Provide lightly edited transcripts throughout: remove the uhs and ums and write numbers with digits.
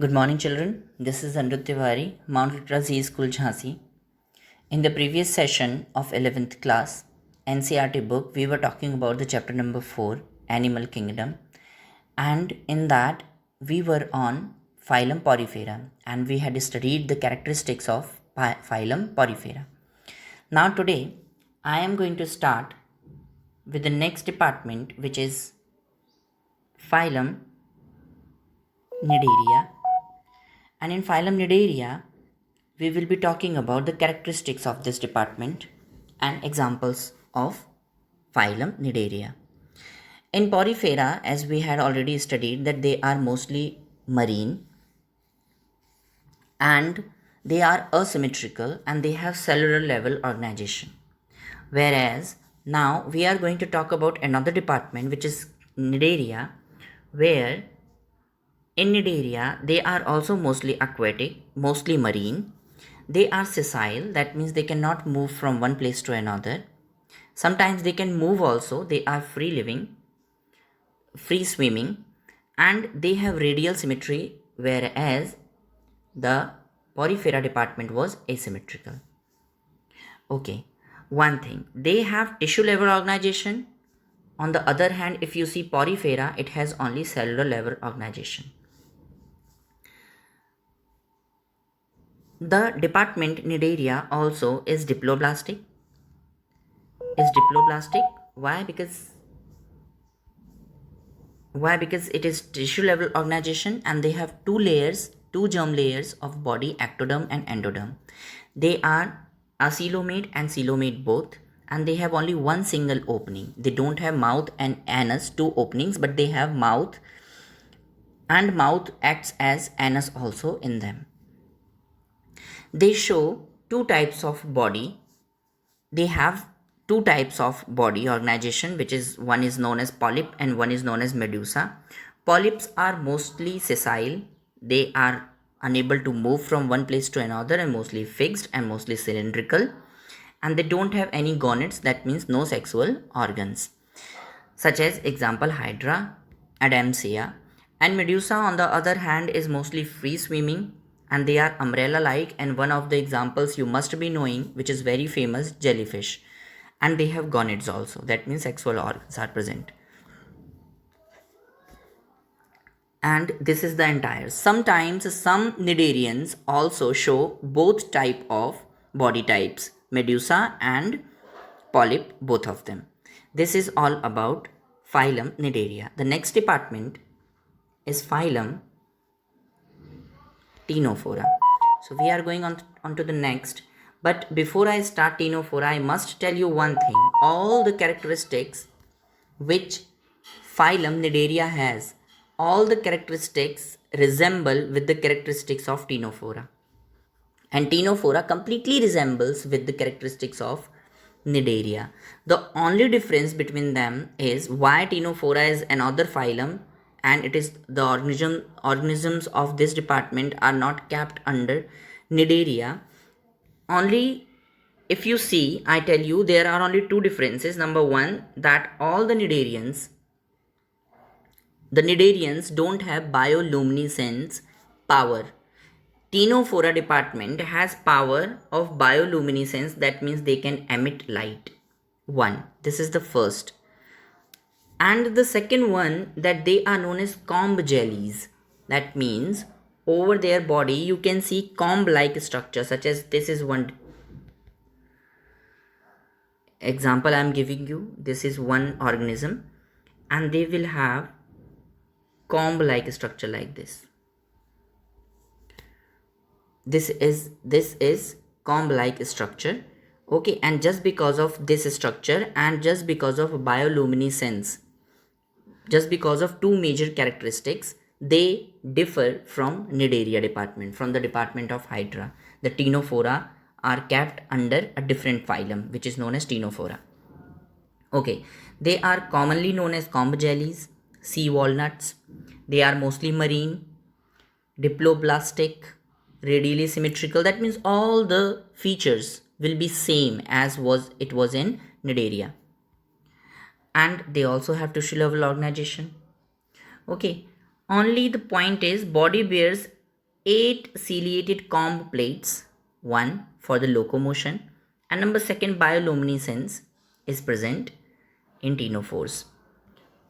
Good morning, children. This is Anurag Tiwari, Mount Litra Z School, Jhansi. In the previous session of 11th class NCERT book, we were talking about the chapter number 4, Animal Kingdom. And in that, we were on phylum Porifera and we had studied the characteristics of phylum Porifera. Now, today, I am going to start with the next department, which is phylum Cnidaria. And in phylum Cnidaria, we will be talking about the characteristics of this department and examples of phylum Cnidaria. In Porifera, as we had already studied, that they are mostly marine and they are asymmetrical and they have cellular level organization. Whereas now we are going to talk about another department, which is Cnidaria, where in Cnidaria they are also mostly aquatic, mostly marine. They are sessile, that means they cannot move from one place to another. Sometimes they can move also, they are free living, free swimming, and they have radial symmetry, whereas the Porifera department was asymmetrical. Okay, one thing, they have tissue level organization. On the other hand, if you see Porifera, it has only cellular level organization. The department Cnidaria also is diploblastic. Why? Because it is tissue level organization and they have two germ layers of body, ectoderm and endoderm. They are acelomate and coelomate both, and they have only one single opening. They don't have mouth and anus, two openings, but they have mouth, and mouth acts as anus also in them. They show two types of body. They have two types of body organization, which is one is known as polyp and one is known as medusa. Polyps are mostly sessile. They are unable to move from one place to another and mostly fixed and mostly cylindrical, and they don't have any gonads, that means no sexual organs, such as example Hydra, Adamsia. And Medusa on the other hand is mostly free swimming and they are umbrella like, and one of the examples you must be knowing, which is very famous, jellyfish. And they have gonads also, that means sexual organs are present. And this is the entire. Sometimes some cnidarians also show both type of body types, medusa and polyp, both of them. This is all about phylum Cnidaria. The next department is phylum Ctenophora. So we are going on to the next. But before I start Ctenophora, I must tell you one thing. All the characteristics which phylum Cnidaria has, all the characteristics resemble with the characteristics of Ctenophora. And Ctenophora completely resembles with the characteristics of Cnidaria. The only difference between them is why Ctenophora is another phylum and it is the organisms of this department are not kept under Cnidaria. Only if you see, I tell you there are only two differences. Number one, that all the cnidarians don't have bioluminescence power. Ctenophora department has power of bioluminescence, that means they can emit light. One, this is the first. And the second one, that they are known as comb jellies. That means over their body you can see comb like structure, such as this is one example I am giving you. This is one organism and they will have comb like structure like this. This is comb like structure. Okay, and just because of this structure and just because of bioluminescence, just because of two major characteristics, they differ from Cnidaria department, from the department of Hydra. The Ctenophora are kept under a different phylum, which is known as Ctenophora. Okay, they are commonly known as comb jellies, sea walnuts. They are mostly marine, diploblastic, radially symmetrical. That means all the features will be same as it was in Cnidaria. And they also have tissue level organization. Okay, only the point is body bears 8 ciliated comb plates, one for the locomotion, and number second bioluminescence is present in ctenophores.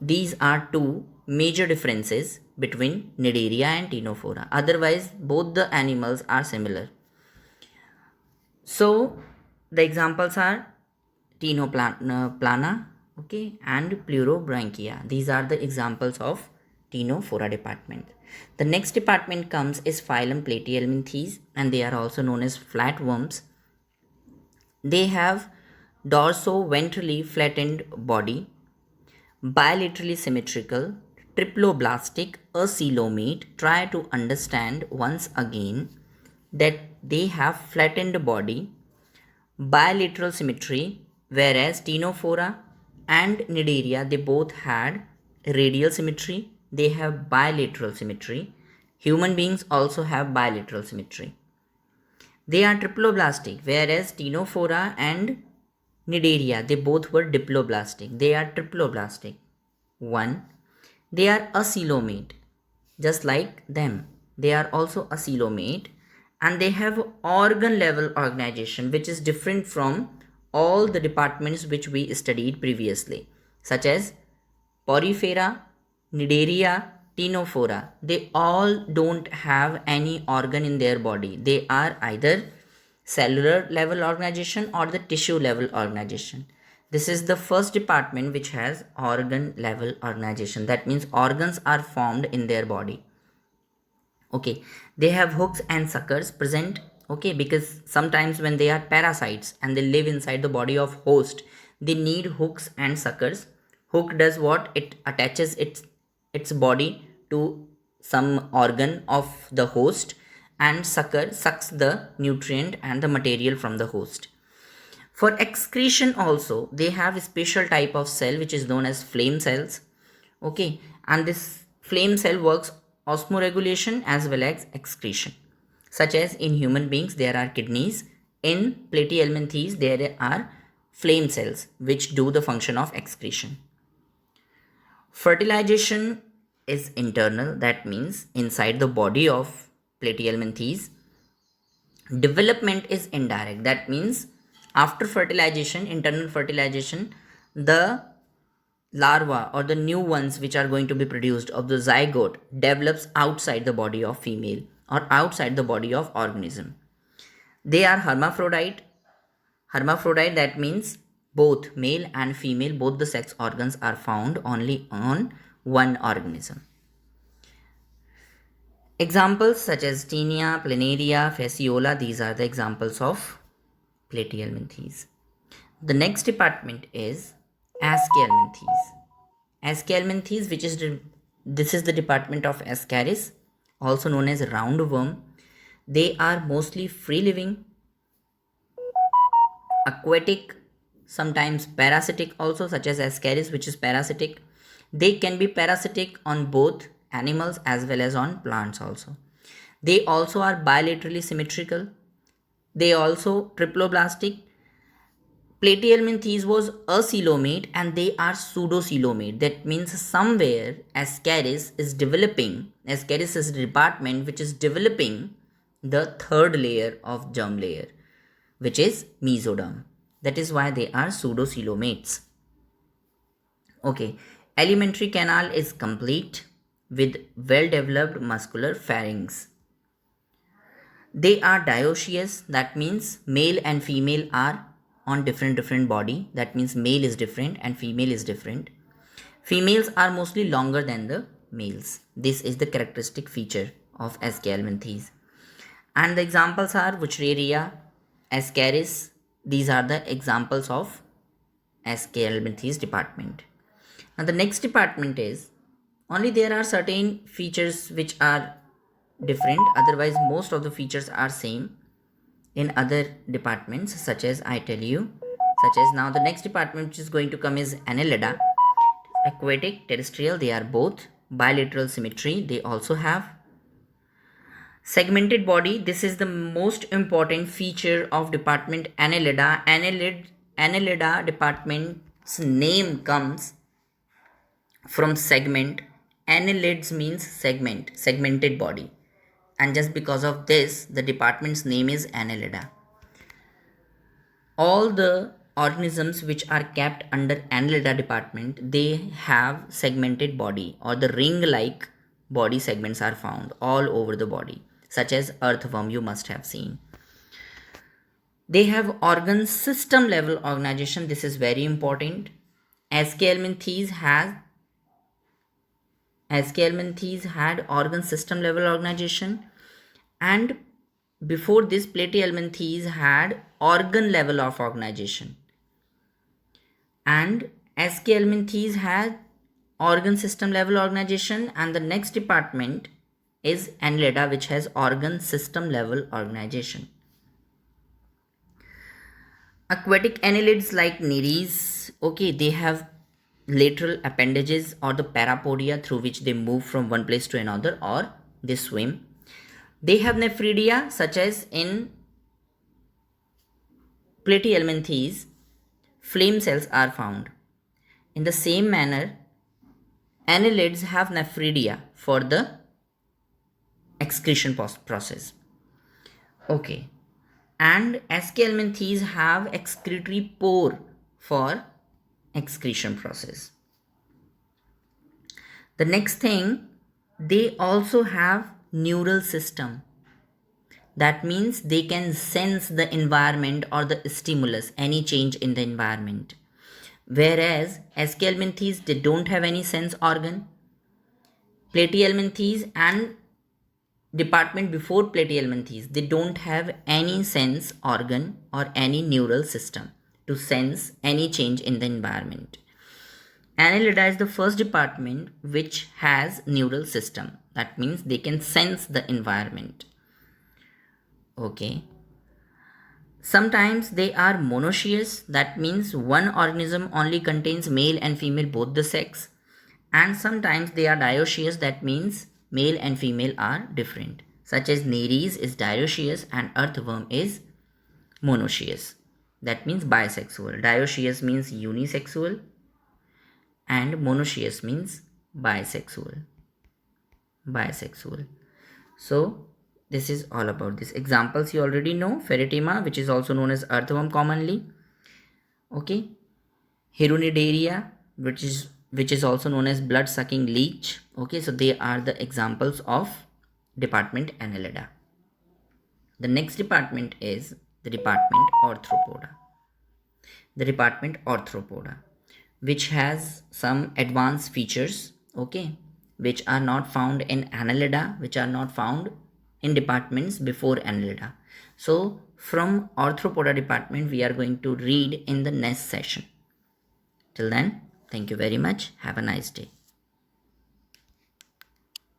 These are two major differences between Cnidaria and Ctenophora. Otherwise, both the animals are similar. So, the examples are Ctenoplana, okay, and Pleurobranchia. These are the examples of Ctenophora department. The next department comes is phylum Platyhelminthes, and they are also known as flatworms. They have dorso-ventrally flattened body, bilaterally symmetrical, triploblastic, acoelomate. Try to understand once again that they have flattened body, bilateral symmetry, whereas Ctenophora and Cnidaria, they both had radial symmetry, they have bilateral symmetry. Human beings also have bilateral symmetry. They are triploblastic, whereas Ctenophora and Cnidaria, they both were diploblastic. They are triploblastic. 1. They are acoelomate, just like them. They are also acoelomate, and they have organ level organization which is different from all the departments which we studied previously, such as Porifera, Cnidaria, Ctenophora. They all don't have any organ in their body. They are either cellular level organization or the tissue level organization. This is the first department which has organ level organization. That means organs are formed in their body. Okay, they have hooks and suckers present. Okay, because sometimes when they are parasites and they live inside the body of host, they need hooks and suckers. Hook does what? It attaches its body to some organ of the host, and sucker sucks the nutrient and the material from the host. For excretion also, they have a special type of cell which is known as flame cells. Okay, and this flame cell works osmoregulation as well as excretion. Such as in human beings, there are kidneys. In Platyhelminthes, there are flame cells which do the function of excretion. Fertilization is internal, that means inside the body of Platyhelminthes. Development is indirect, that means after fertilization, internal fertilization, the larva or the new ones which are going to be produced of the zygote develops outside the body of female or outside the body of organism. They are hermaphrodite. Hermaphrodite, that means both male and female, both the sex organs are found only on one organism. Examples such as Taenia, Planaria, Fasciola, these are the examples of Platyhelminthes. The next department is Aschelminthes. Aschelminthes, this is the department of Ascaris, also known as roundworm. They are mostly free living, aquatic, sometimes parasitic also, such as Ascaris, which is parasitic. They can be parasitic on both animals as well as on plants also. They also are bilaterally symmetrical. They also triploblastic. Platyhelminthes was acoelomate and they are pseudocoelomate. That means somewhere Ascaris is developing, Ascaris is the department which is developing the third layer of germ layer, which is mesoderm. That is why they are pseudocoelomates. Okay, alimentary canal is complete with well-developed muscular pharynx. They are dioecious, that means male and female are on different body. That means male is different and female is different. Females are mostly longer than the males. This is the characteristic feature of Aschelminthes. And the examples are Wuchereria, Ascaris. These are the examples of Aschelminthes department. Now the next department is, only there are certain features which are different, otherwise most of the features are same in other departments, such as I tell you, such as now the next department which is going to come is Annelida. Aquatic, terrestrial, they are both. Bilateral symmetry, they also have. Segmented body, this is the most important feature of department Annelida. Annelida department's name comes from segment. Annelids means segment, segmented body. and just because of this, the department's name is Annelida. All the organisms which are kept under Annelida department, they have segmented body, or the ring-like body segments are found all over the body, such as earthworm you must have seen. They have organ system level organization. This is very important. Aschelminthes had organ system level organization, and before this Platyhelminthes had organ level of organization, and Aschelminthes had organ system level organization, and the next department is Annelida, which has organ system level organization. Aquatic annelids like Nereis, okay, they have lateral appendages or the parapodia through which they move from one place to another, or they swim. They have nephridia, such as in Platyhelminthes, flame cells are found. In the same manner, annelids have nephridia for the excretion process. Okay. And Aschelminthes have excretory pore for excretion process. The next thing, they also have neural system. That means they can sense the environment or the stimulus, any change in the environment. Whereas Aschelminthes, they don't have any sense organ. Platyhelminthes and department before Platyhelminthes, they don't have any sense organ or any neural system to sense any change in the environment. Annelida is the first department which has neural system. That means they can sense the environment. Okay. Sometimes they are monoecious. That means one organism only contains male and female both the sex. And sometimes they are dioecious. That means male and female are different. Such as Nereis is dioecious and earthworm is monoecious. That means bisexual. Dioecious means unisexual and monoecious means bisexual. So this is all about this. Examples you already know. Pheretima, which is also known as earthworm commonly. Okay. Hirunidaria, which is also known as blood sucking leech. Okay, so they are the examples of department Annelida. The next department is the department Arthropoda, which has some advanced features, okay, which are not found in Annelida, which are not found in departments before Annelida. So from Arthropoda department, we are going to read in the next session. Till then, thank you very much. Have a nice day.